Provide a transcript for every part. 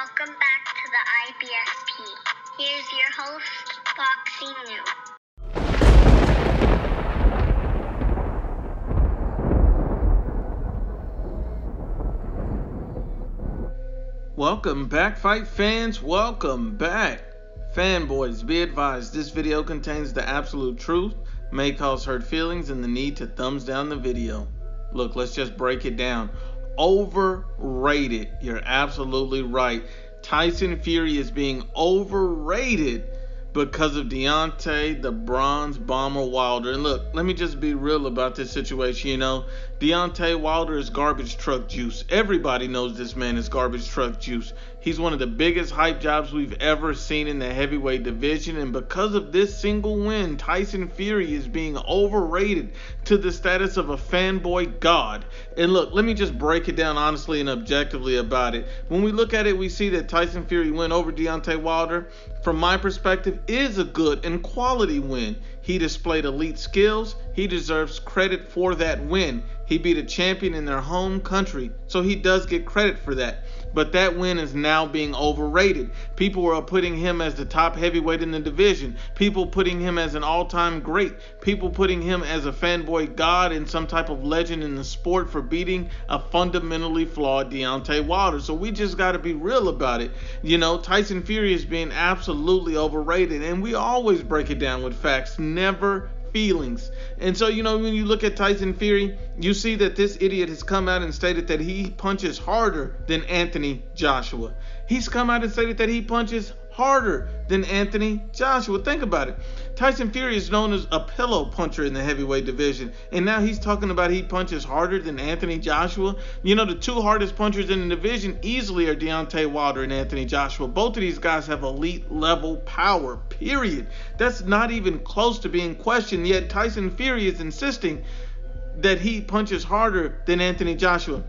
Welcome back to the IBFP. Here's your host, Boxing News. Welcome back, fight fans. Welcome back. Fanboys, be advised, this video contains the absolute truth, may cause hurt feelings, and the need to thumbs down the video. Look, let's just break it down. Overrated. You're absolutely right. Tyson Fury is being overrated because of Deontay, the Bronze Bomber Wilder. And look, let me just be real about this situation. You know, Deontay Wilder is garbage truck juice. Everybody knows this man is garbage truck juice. He's one of the biggest hype jobs we've ever seen in the heavyweight division. And because of this single win, Tyson Fury is being overrated to the status of a fanboy god. And look, let me just break it down honestly and objectively about it. When we look at it, we see that Tyson Fury win over Deontay Wilder, from my perspective, is a good and quality win. He displayed elite skills. He deserves credit for that win. He beat a champion in their home country, so he does get credit for that. But that win is now being overrated. People are putting him as the top heavyweight in the division. People putting him as an all-time great. People putting him as a fanboy god and some type of legend in the sport for beating a fundamentally flawed Deontay Wilder. So we just got to be real about it. You know, Tyson Fury is being absolutely overrated, and we always break it down with facts, never feelings. And so, you know, when you look at Tyson Fury, you see that this idiot has come out and stated that he punches harder than Anthony Joshua. He's come out and stated that he punches harder than Anthony Joshua. Think about it. Tyson Fury is known as a pillow puncher in the heavyweight division, and now he's talking about he punches harder than Anthony Joshua. You know, the two hardest punchers in the division easily are Deontay Wilder and Anthony Joshua. Both of these guys have elite level power, period. That's not even close to being questioned, yet Tyson Fury is insisting that he punches harder than Anthony Joshua.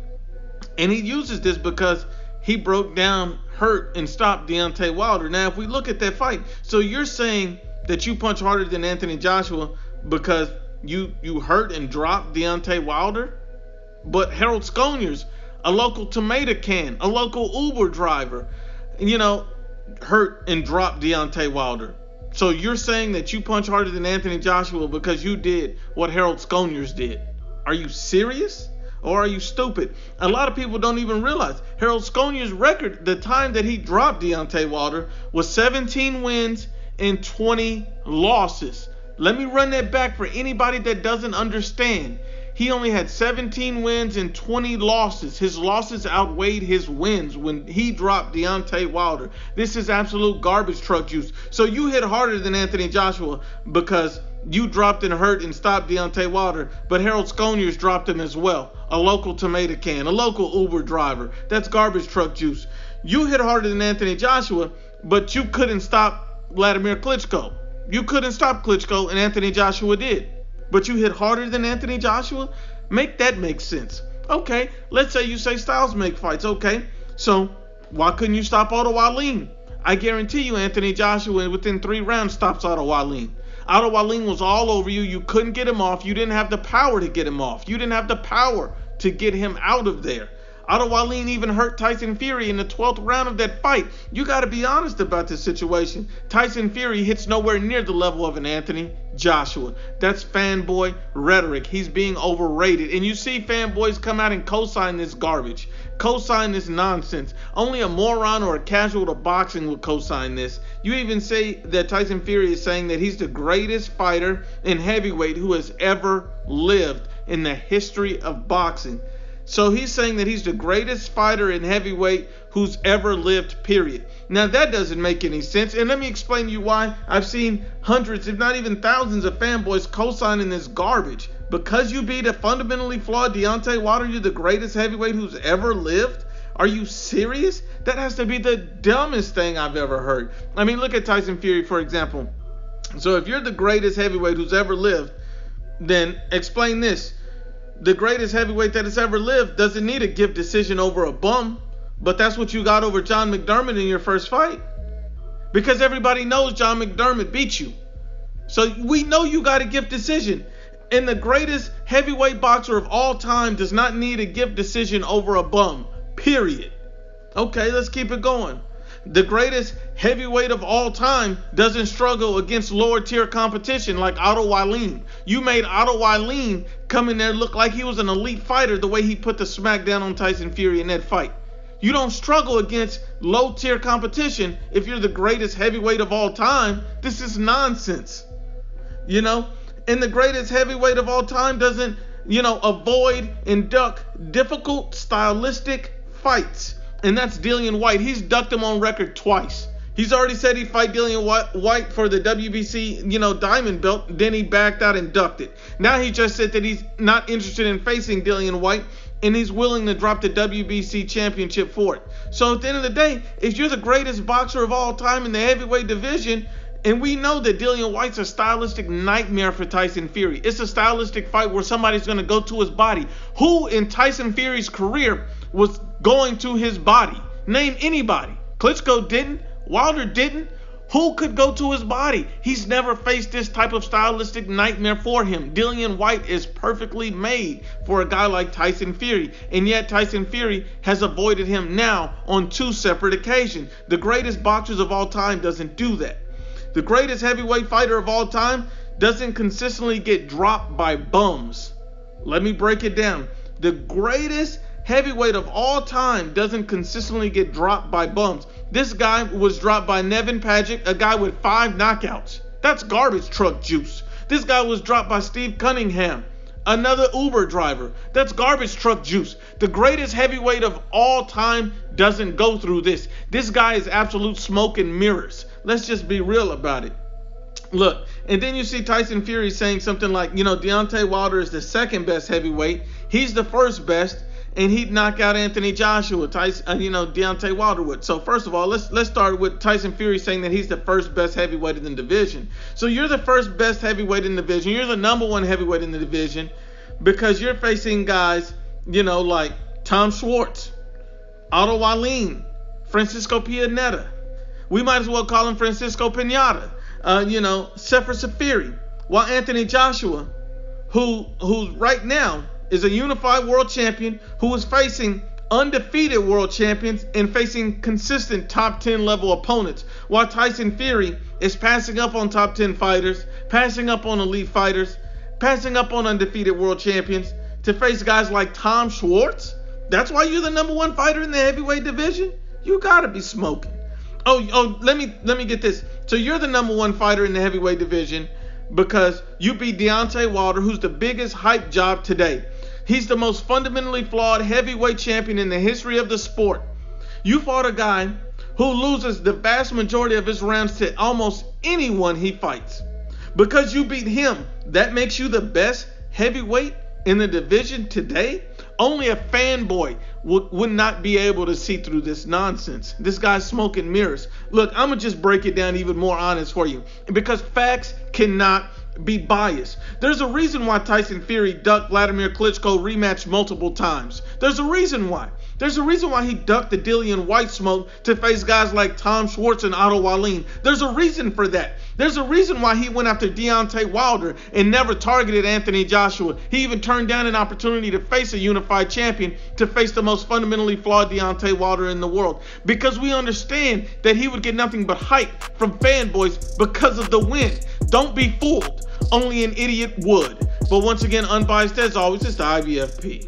And he uses this because he broke down, hurt, and stopped Deontay Wilder. Now, if we look at that fight, so you're saying that you punch harder than Anthony Joshua because you hurt and dropped Deontay Wilder? But Harold Sconiers, a local tomato can, a local Uber driver, you know, hurt and dropped Deontay Wilder. So you're saying that you punch harder than Anthony Joshua because you did what Harold Sconiers did. Are you serious? Or are you stupid? A lot of people don't even realize Harold Sconiers' record, the time that he dropped Deontay Wilder, was 17 wins and 20 losses. Let me run that back for anybody that doesn't understand. He only had 17 wins and 20 losses. His losses outweighed his wins when he dropped Deontay Wilder. This is absolute garbage truck juice. So you hit harder than Anthony Joshua because you dropped and hurt and stopped Deontay Wilder, but Harold Sconiers dropped him as well. A local tomato can, a local Uber driver. That's garbage truck juice. You hit harder than Anthony Joshua, but you couldn't stop Vladimir Klitschko. You couldn't stop Klitschko, and Anthony Joshua did. But you hit harder than Anthony Joshua? Make that make sense. Okay, let's say you say styles make fights. Okay, so why couldn't you stop Otto Wallin? I guarantee you Anthony Joshua within 3 rounds stops Otto Wallin. Otto Wallin was all over you. You couldn't get him off. You didn't have the power to get him off. You didn't have the power to get him out of there. Otto Wallin even hurt Tyson Fury in the 12th round of that fight. You got to be honest about this situation. Tyson Fury hits nowhere near the level of an Anthony Joshua. That's fanboy rhetoric. He's being overrated. And you see fanboys come out and co-sign this garbage. Co-sign this nonsense. Only a moron or a casual to boxing would co-sign this. You even say that Tyson Fury is saying that he's the greatest fighter in heavyweight who has ever lived in the history of boxing. So he's saying that he's the greatest fighter in heavyweight who's ever lived, period. Now that doesn't make any sense. And let me explain to you why. I've seen hundreds, if not even thousands of fanboys co-signing this garbage. Because you beat a fundamentally flawed Deontay Wilder, you're the greatest heavyweight who's ever lived? Are you serious? That has to be the dumbest thing I've ever heard. I mean, look at Tyson Fury, for example. So if you're the greatest heavyweight who's ever lived, then explain this. The greatest heavyweight that has ever lived doesn't need a gift decision over a bum, but that's what you got over John McDermott in your first fight. Because everybody knows John McDermott beat you. So we know you got a gift decision. And the greatest heavyweight boxer of all time does not need a gift decision over a bum, period. Okay, let's keep it going. The greatest heavyweight of all time doesn't struggle against lower tier competition like Otto Wallin. You made Otto Wallin come in there look like he was an elite fighter the way he put the smack down on Tyson Fury in that fight. You don't struggle against low tier competition if you're the greatest heavyweight of all time. This is nonsense. You know, and the greatest heavyweight of all time doesn't, avoid and duck difficult stylistic fights. And that's Dillian Whyte. He's ducked him on record twice. He's already said he'd fight Dillian Whyte for the WBC, diamond belt. Then he backed out and ducked it. Now he just said that he's not interested in facing Dillian Whyte, and he's willing to drop the WBC championship for it. So at the end of the day, if you're the greatest boxer of all time in the heavyweight division, and we know that Dillian Whyte's a stylistic nightmare for Tyson Fury. It's a stylistic fight where somebody's going to go to his body. Who in Tyson Fury's career was going to his body? Name anybody. Klitschko didn't. Wilder didn't. Who could go to his body? He's never faced this type of stylistic nightmare for him. Dillian Whyte is perfectly made for a guy like Tyson Fury, and yet Tyson Fury has avoided him now on 2 separate occasions. The greatest boxers of all time doesn't do that. The greatest heavyweight fighter of all time doesn't consistently get dropped by bums. Let me break it down. The greatest heavyweight of all time doesn't consistently get dropped by bums. This guy was dropped by Nevin Padgett, a guy with 5 knockouts. That's garbage truck juice. This guy was dropped by Steve Cunningham, another Uber driver. That's garbage truck juice. The greatest heavyweight of all time doesn't go through this. This guy is absolute smoke and mirrors. Let's just be real about it. Look, and then you see Tyson Fury saying something like, Deontay Wilder is the second best heavyweight. He's the first best, and he'd knock out Anthony Joshua. Deontay Wilder would. So first of all, let's start with Tyson Fury saying that he's the first best heavyweight in the division. So you're the first best heavyweight in the division. You're the number 1 heavyweight in the division because you're facing guys, like Tom Schwartz, Otto Wallin, Francisco Pianeta. We might as well call him Francisco Pinata. Sefer Safiri. While Anthony Joshua, who right now is a unified world champion, who is facing undefeated world champions and facing consistent top 10 level opponents, while Tyson Fury is passing up on top 10 fighters, passing up on elite fighters, passing up on undefeated world champions to face guys like Tom Schwartz. That's why you're the number 1 fighter in the heavyweight division? You gotta be smoking. Let me get this. So you're the number 1 fighter in the heavyweight division because you beat Deontay Wilder, who's the biggest hype job today. He's the most fundamentally flawed heavyweight champion in the history of the sport. You fought a guy who loses the vast majority of his rounds to almost anyone he fights. Because you beat him, that makes you the best heavyweight in the division today? Only a fanboy would not be able to see through this nonsense. This guy's smoking mirrors. Look, I'm going to just break it down even more honest for you. Because facts cannot be biased. There's a reason why Tyson Fury ducked Vladimir Klitschko rematch multiple times. There's a reason why. There's a reason why he ducked the Dillian Whyte smoke to face guys like Tom Schwartz and Otto Wallin. There's a reason for that. There's a reason why he went after Deontay Wilder and never targeted Anthony Joshua. He even turned down an opportunity to face a unified champion, to face the most fundamentally flawed Deontay Wilder in the world. Because we understand that he would get nothing but hype from fanboys because of the win. Don't be fooled. Only an idiot would. But once again, unbiased as always, it's the IBFP.